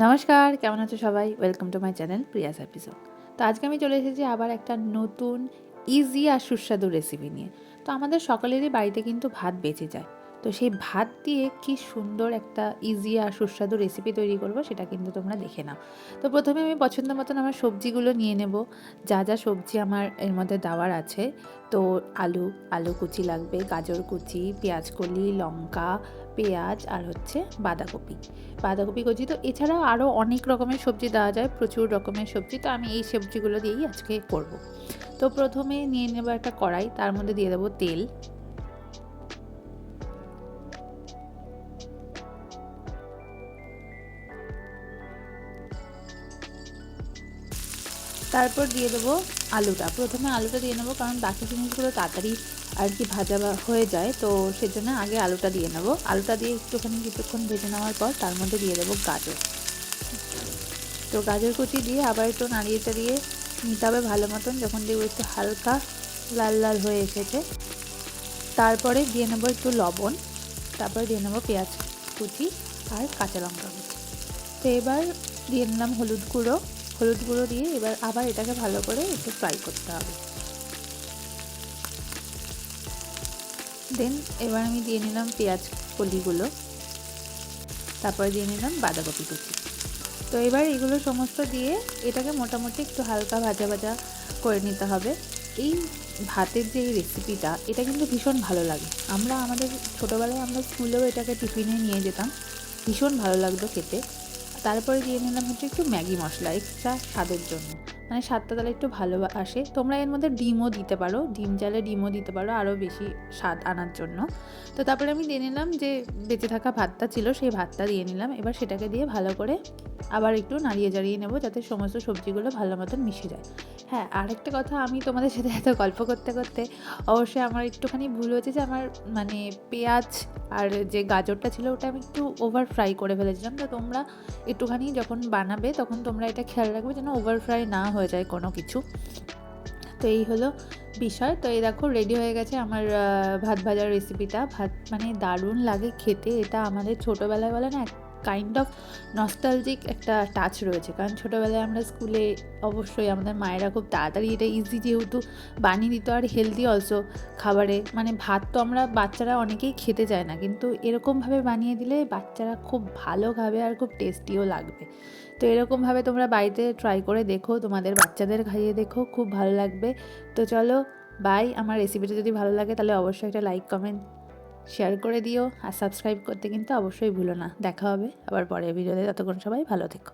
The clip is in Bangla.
নমস্কার, কেমন আছো সবাই? Welcome to my channel Prius episode. তো আজকে আমি চলে এসেছি আবার একটা নতুন ইজি আর সুস্বাদু রেসিপি নিয়ে। তো আমাদের সকলেরই বাড়িতে কিন্তু ভাত বেঁচে যায়। তো সেই ভাত দিয়ে কি সুন্দর একটা ইজি আর সুস্বাদু রেসিপি তৈরি করব সেটা কিন্তু তোমরা দেখে নাও। তো প্রথমে আমি পছন্দ মতন আমার সবজিগুলো নিয়ে নেব। যা যা সবজি আমার এর মধ্যে দেওয়ার আছে, তো আলু কুচি লাগবে, গাজর কুচি, পেঁয়াজ কলি, লঙ্কা, পেঁয়াজ আর হচ্ছে বাঁধাকপি কুচি। তো এছাড়াও আরও অনেক রকমের সবজি দেওয়া যায়, প্রচুর রকমের সবজি। তো আমি এই সবজিগুলো দিয়েই আজকে করব। তো প্রথমে নিয়ে নেব একটা কড়াই, তার মধ্যে দিয়ে দেবো তেল। তারপর দিয়ে দেবো প্রথমে আলুটা দিয়ে নেবো, কারণ বাকি জিনিসগুলো তাড়াতাড়ি আর কি ভাজা হয়ে যায়। তো সেজন্য আগে আলুটা দিয়ে নেবো। আলুটা দিয়ে কিছুক্ষণ ভেজে নেওয়ার পর তার মধ্যে দিয়ে দেবো গাজর। তো গাজর কুচি দিয়ে আবার একটু নাড়িয়ে চাড়িয়ে নিতে হবে ভালো মতন। যখন দেখবো একটু হালকা লাল লাল হয়ে এসেছে, তারপরে দিয়ে নেবো একটু লবণ, তারপরে দিয়ে নেবো পেঁয়াজ কুচি আর কাঁচা লঙ্কা কুচি। তো এবার দিয়ে নিলাম হলুদ গুঁড়ো দিয়ে এবার আবার এটাকে ভালো করে একটু ফ্রাই করতে হবে। দেন এবার আমি দিয়ে নিলাম পেঁয়াজ কলিগুলো, তারপরে দিয়ে নিলাম বাঁধাকপি কুচি। তো এবার এগুলো সমস্ত দিয়ে এটাকে মোটামুটি একটু হালকা ভাজা ভাজা করে নিতে হবে। এই ভাতের যে রেসিপিটা, এটা কিন্তু ভীষণ ভালো লাগে। আমাদের ছোটোবেলায় আমরা স্কুলেও এটাকে টিফিনে নিয়ে যেতাম, ভীষণ ভালো লাগতো খেতে। তারপরে দিয়ে নিলাম হচ্ছে একটু ম্যাগি মশলা এক্সট্রা স্বাদের জন্য, মানে স্বাদটা তাহলে একটু ভালো আসে। তোমরা এর মধ্যে ডিমও দিতে পারো, ডিম চাইলে ডিমও দিতে পারো আরও বেশি স্বাদ আনার জন্য। তো তারপরে আমি দিয়ে নিলাম যে বেঁচে থাকা ভাতটা ছিল, সেই ভাতটা দিয়ে নিলাম। এবার সেটাকে দিয়ে ভালো করে আবার একটু নাড়িয়ে চাড়িয়ে নেবো, যাতে সমস্ত সবজিগুলো ভালো মতন মিশে যায়। হ্যাঁ, আরেকটা কথা, আমি তোমাদের সাথে এত গল্প করতে করতে অবশ্যই আমার একটুখানি ভুল হয়েছে যে আমার মানে পেঁয়াজ আর যে গাজরটা ছিল ওটা আমি একটু ওভার ফ্রাই করে ফেলেছিলাম। তো তোমরা একটুখানি যখন বানাবে তখন তোমরা এটা খেয়াল রাখবে যেন ওভার ফ্রাই না হয়ে যায় কোনো কিছু। তো এই হলো বিষয়। তো এই দেখো রেডি হয়ে গেছে আমার ভাত ভাজার রেসিপিটা। ভাত মানে দারুণ লাগে খেতে। এটা আমাদের ছোটোবেলায় বলে না, কাইন্ড অফ নস্টালজিক একটা টাচ রয়েছে। কারণ ছোটোবেলায় আমরা স্কুলে অবশ্যই আমাদের মায়েরা খুব তাড়াতাড়ি, এটা ইজি যেহেতু বানিয়ে দিত আর হেলদি অলসো খাবারে। মানে ভাত তো আমরা বাচ্চারা অনেকেই খেতে চায় না, কিন্তু এরকমভাবে বানিয়ে দিলে বাচ্চারা খুব ভালো খাবে আর খুব টেস্টিও লাগবে। তো এরকমভাবে তোমরা বাড়িতে ট্রাই করে দেখো, তোমাদের বাচ্চাদের খাইয়ে দেখো, খুব ভালো লাগবে। তো চলো বাই। আমার রেসিপিটা যদি ভালো লাগে তাহলে অবশ্যই একটা লাইক কমেন্ট শেয়ার করে দিও, আর সাবস্ক্রাইব করতে কিন্তু অবশ্যই ভুলো না। দেখা হবে আবার পরের ভিডিওতে। ততক্ষণ সবাই ভালো থেকো।